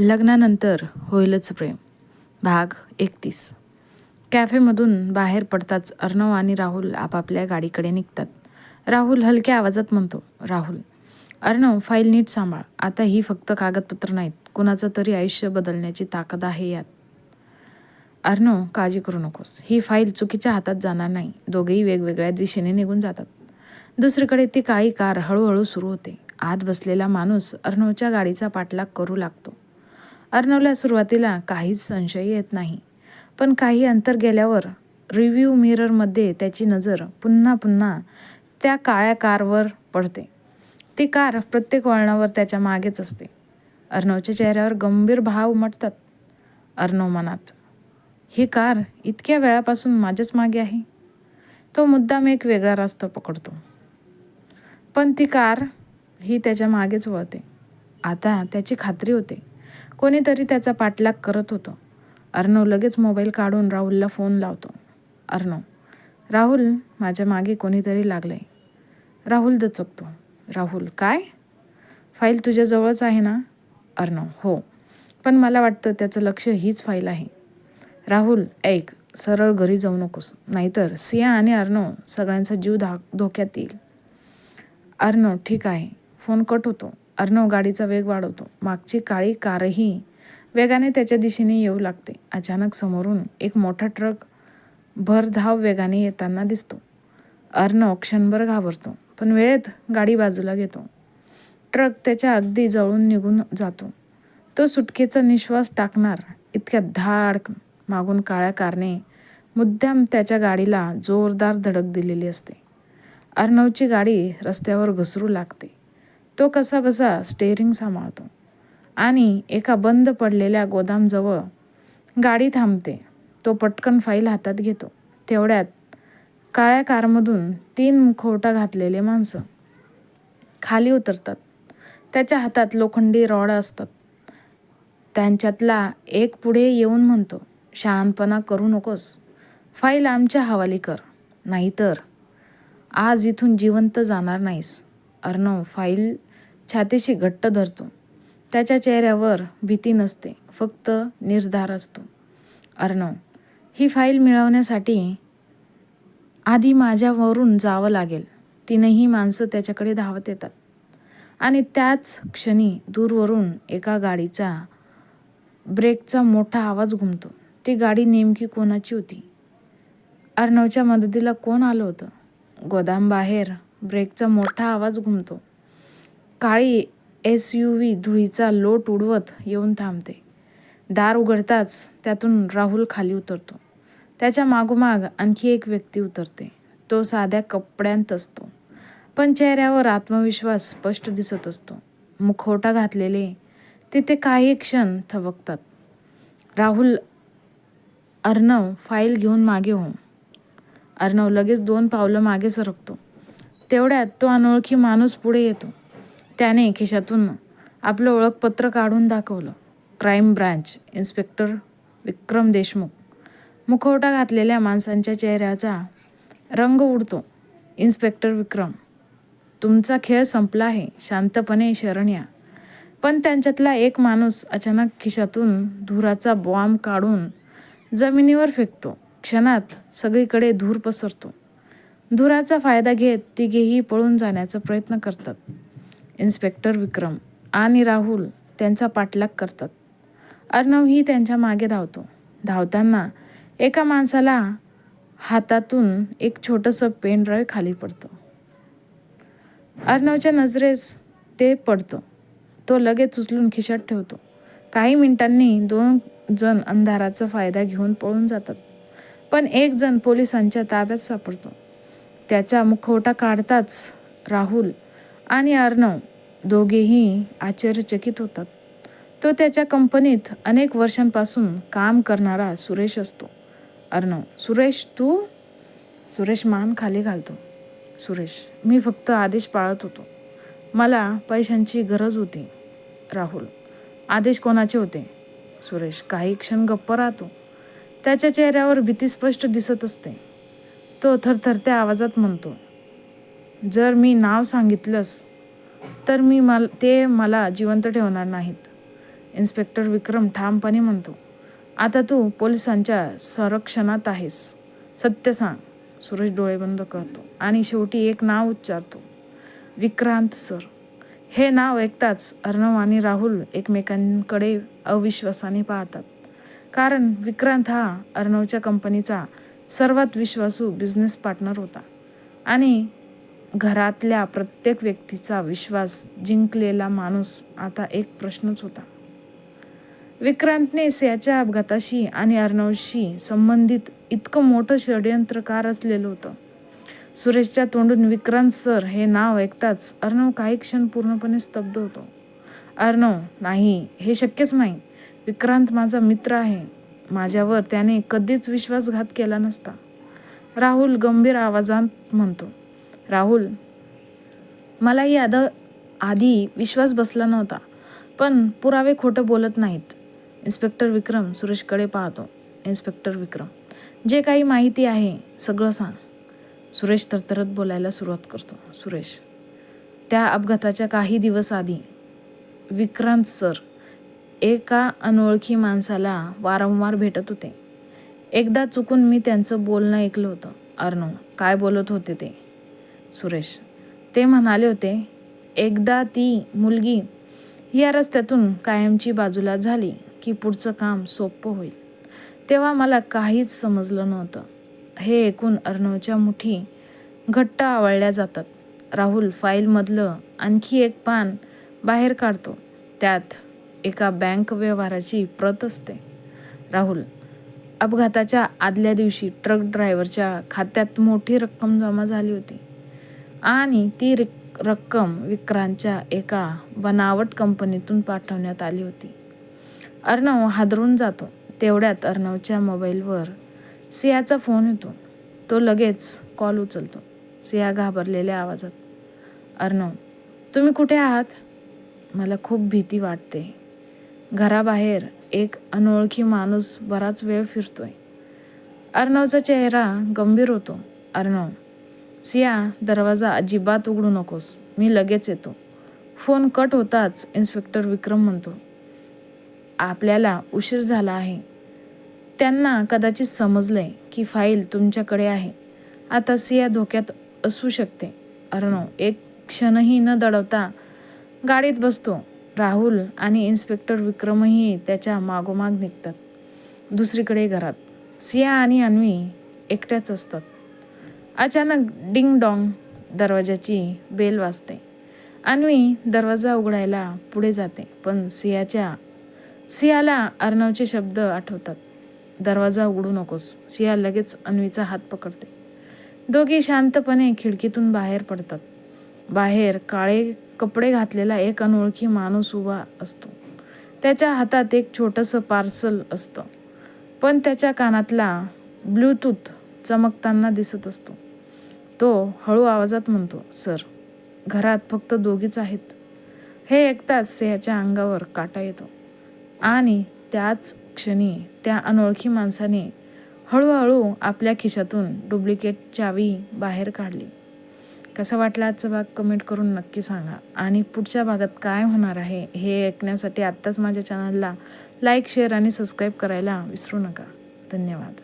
लग्नानंतर होईलच प्रेम भाग 31. कॅफेमधून बाहेर पडताच अर्णव आणि राहुल आपापल्या गाडीकडे निघतात. राहुल हलक्या आवाजात म्हणतो, राहुल, अर्णव फाईल नीट सांभाळ. आता ही फक्त कागदपत्र नाहीत, कुणाचं तरी आयुष्य बदलण्याची ताकद आहे यात. अर्णव, काळजी करू नकोस, ही फाईल चुकीच्या हातात जाणार नाही. दोघेही वेगवेगळ्या दिशेने निघून जातात. दुसरीकडे ती काळी कार हळूहळू सुरू होते. आत बसलेला माणूस अर्णवच्या गाडीचा पाठलाग करू लागतो. अर्णवला सुरुवातीला काहीच संशय येत नाही, पण काही अंतर गेल्यावर रिव्ह्यू मिररमध्ये त्याची नजर पुन्हा पुन्हा त्या काळ्या कारवर पडते. ती कार प्रत्येक वळणावर त्याच्या मागेच असते. अर्णवच्या चेहऱ्यावर गंभीर भाव उमटतात. अर्णव मनात, ही कार इतक्या वेळापासून माझ्याच मागे आहे. तो मुद्दाम एक वेगळा रस्ता पकडतो, पण ती कार ही त्याच्या मागेच वळते. आता त्याची खात्री होते, कोणीतरी त्याचा पाठलाग करत होतं. अर्णव लगेच मोबाईल काढून राहुलला फोन लावतो. अर्णव, राहुल, माझ्या मागे कोणीतरी लागलंय. राहुल दचकतो. राहुल, काय? फाईल तुझ्याजवळच आहे ना? अर्णव, हो, पण मला वाटतं त्याचं लक्ष हीच फाईल आहे. राहुल, ऐक, सरळ घरी जाऊ नकोस, नाहीतर सिया आणि अर्णव सगळ्यांचा जीव धोक्यात येईल. अर्णव, ठीक आहे. फोन कट होतो. अर्णव गाडीचा वेग वाढवतो. मागची काळी कारही वेगाने त्याच्या दिशेने येऊ लागते. अचानक समोरून एक मोठा ट्रक भरधाव वेगाने येताना दिसतो. अर्णव क्षणभर घाबरतो, पण वेळेत गाडी बाजूला घेतो. ट्रक त्याच्या अगदी जवळून निघून जातो. तो सुटकेचा निश्वास टाकणार इतक्या धाड मागून काळ्या कारने मुद्दाम त्याच्या गाडीला जोरदार धडक दिलेली असते. अर्णवची गाडी रस्त्यावर घसरू लागते. तो कसाबसा स्टेअरिंग सांभाळतो आणि एका बंद पडलेल्या गोदामजवळ गाडी थांबते. तो पटकन फाईल हातात घेतो. तेवढ्यात काळ्या कारमधून 3 मुखवटा घातलेले माणसं खाली उतरतात. त्याच्या हातात लोखंडी रॉड असतात. त्यांच्यातला एक पुढे येऊन म्हणतो, शहाणपणा करू नकोस, फाईल आमच्या हवाली कर, नाहीतर आज इथून जिवंत जाणार नाहीस. अर्णव फाईल छातीशी घट्ट धरतो. त्याच्या चेहऱ्यावर भीती नसते, फक्त निर्धार असतो. अर्णव, ही फाईल मिळवण्यासाठी आधी माझ्यावरून जावं लागेल. 3ही माणसं त्याच्याकडे धावत येतात आणि त्याच क्षणी दूरवरून एका गाडीचा ब्रेकचा मोठा आवाज घुमतो. ती गाडी नेमकी कोणाची होती? अर्णवच्या मदतीला कोण आलं होतं? गोदामबाहेर ब्रेकचा मोठा आवाज घुमतो. काळी SUV धुळीचा लोट उडवत येऊन थांबते. दार उघडताच त्यातून राहुल खाली उतरतो. त्याच्या मागोमाग आणखी एक व्यक्ती उतरते. तो साध्या कपड्यांत असतो, पण चेहऱ्यावर आत्मविश्वास स्पष्ट दिसत असतो. मुखवटा घातलेले तिथे काही क्षण थबकतात. राहुल, अर्णव फाईल घेऊन मागे हो. अर्णव लगेच 2 पावलं मागे सरकतो. तेवढ्यात तो अनोळखी माणूस पुढे येतो. त्याने खिशातून आपलं ओळखपत्र काढून दाखवलं. क्राईम ब्रांच इन्स्पेक्टर विक्रम देशमुख. मुखवटा घातलेल्या माणसांच्या चेहऱ्याचा रंग उडतो. इन्स्पेक्टर विक्रम, तुमचा खेळ संपला आहे, शांतपणे शरण या. पण त्यांच्यातला एक माणूस अचानक खिशातून धुराचा बॉम्ब काढून जमिनीवर फेकतो. क्षणात सगळीकडे धूर पसरतो. धुराचा फायदा घेत तिघेही पळून जाण्याचा प्रयत्न करतात. इन्स्पेक्टर विक्रम आणि राहुल त्यांचा पाठलाग करतात. अर्णवही त्यांच्या मागे धावतो. धावताना एका माणसाला हातातून एक छोटंसं पेन ड्राईव्ह खाली पडतं. अर्णवच्या नजरेस ते पडतं. तो लगेच उचलून खिशात ठेवतो. काही मिनिटांनी 2 जण अंधाराचा फायदा घेऊन पळून जातात, पण एक जण पोलिसांच्या ताब्यात सापडतो. त्याचा मुखवटा काढताच राहुल आणि अर्णव दोघेही आश्चर्यचकित होतात. तो त्याच्या कंपनीत अनेक वर्षांपासून काम करणारा सुरेश असतो. अर्णव, सुरेश तू? सुरेश मान खाली घालतो. सुरेश, मी फक्त आदेश पाळत होतो, मला पैशांची गरज होती. राहुल, आदेश कोणाचे होते? सुरेश काही क्षण गप्प राहतो. त्याच्या चेहऱ्यावर भीती स्पष्ट दिसत असते. तो थरथरत्या आवाजात म्हणतो, जर मी नाव सांगितलंस तर ते मला जिवंत ठेवणार नाहीत. इन्स्पेक्टर विक्रम ठामपणे म्हणतो, आता तू पोलिसांच्या संरक्षणात आहेस. सत्य सांग. सुरेश डोळे बंद करतो आणि शेवटी एक नाव उच्चारतो, विक्रांत सर. हे नाव ऐकताच अर्णव आणि राहुल एकमेकांकडे अविश्वासाने पाहतात. कारण विक्रांत हा अर्णवच्या कंपनीचा सर्वात विश्वासू बिझनेस पार्टनर होता आणि घरातल्या प्रत्येक व्यक्तीचा विश्वास जिंकलेला माणूस. आता एक प्रश्नच होता. विक्रांतने सियाच्या अपघाताशी आणि अर्णवशी संबंधित इतकं मोठं षड्यंत्र का रचलेलं होतं? सुरेशच्या तोंडून विक्रांत सर हे नाव ऐकताच अर्णव काही क्षण पूर्णपणे स्तब्ध होतो. अर्णव, नाही, हे शक्यच नाही. विक्रांत माझा मित्र आहे. माझ्यावर त्याने कधीच विश्वासघात केला नसता. राहुल गंभीर आवाजात म्हणतो. राहुल, मलाही आधी विश्वास बसला नव्हता, पण पुरावे खोटं बोलत नाहीत. इन्स्पेक्टर विक्रम सुरेशकडे पाहतो. इन्स्पेक्टर विक्रम, जे काही माहिती आहे सगळं सांग. सुरेश तरतरत बोलायला सुरुवात करतो. सुरेश, त्या अपघाताच्या काही दिवस आधी विक्रांत सर एका अनोळखी माणसाला वारंवार भेटत होते. एकदा चुकून मी त्यांचं बोलणं ऐकलं होतं. अर्णव, काय बोलत होते ते? सुरेश, ते म्हणाले होते, एकदा ती मुलगी या रस्त्यातून कायमची बाजूला झाली की पुढचं काम सोपं होईल. तेव्हा मला काहीच समजलं नव्हतं. हे ऐकून अर्णवच्या मुठी घट्ट आवळल्या जातात. राहुल फाईलमधलं आणखी एक पान बाहेर काढतो. त्यात एका बँक व्यवहाराची प्रत असते. राहुल, अपघाताच्या आदल्या दिवशी ट्रक ड्रायव्हरच्या खात्यात मोठी रक्कम जमा झाली होती आणि ती रक्कम विक्रांतच्या एका बनावट कंपनीतून पाठवण्यात आली होती. अर्णव हादरून जातो. तेवढ्यात अर्णवच्या मोबाईलवर सियाचा फोन येतो. तो लगेच कॉल उचलतो. सिया घाबरलेल्या आवाजात, अर्णव, तुम्ही कुठे आहात? मला खूप भीती वाटते. घराबाहेर एक अनोळखी माणूस बराच वेळ फिरतोय. अर्णवचा चेहरा गंभीर होतो. अर्णव, सिया, दरवाजा अजिबात उघडू नकोस. मी लगेच येतो. फोन कट होताच इन्स्पेक्टर विक्रम म्हणतो, आपल्याला उशीर झाला आहे. त्यांना कदाचित समजलंय की फाईल तुमच्याकडे आहे. आता सिया धोक्यात असू शकते. अर्णव एक क्षणही न दडवता गाडीत बसतो. राहुल आणि इन्स्पेक्टर विक्रमही त्याच्या मागोमाग निघतात. दुसरीकडे घरात सिया आणि अन्वी एकट्याच असतात. अचानक डिंग डॉंग दरवाजाची बेल वाजते. अन्वी दरवाजा उघडायला पुढे जाते, पण सियाला अर्णवचे शब्द आठवतात. दरवाजा उघडू नकोस. सिया लगेच अन्वीचा हात पकडते. दोघी शांतपणे खिडकीतून बाहेर पडतात. बाहेर काळे कपडे घातलेला एक अनोळखी माणूस उभा असतो. त्याच्या हातात एक छोटंसं पार्सल असतं, पण त्याच्या कानातला ब्लूटूथ चमकताना दिसत असतो. तो हळू आवाजात म्हणतो, सर, घरात फक्त दोघीच आहेत. हे ऐकताच सियाच्या अंगावर काटा येतो आणि त्याच क्षणी त्या अनोळखी माणसाने हळूहळू आपल्या खिशातून डुप्लिकेट चावी बाहेर काढली. कसा वाटला आजचा भाग कमेंट करून नक्की सांगा. आणि पुढच्या भागात काय होणार आहे हे ऐकण्यासाठी आत्ताच माझ्या चॅनलला लाईक, शेअर आणि सबस्क्राईब करायला विसरू नका. धन्यवाद.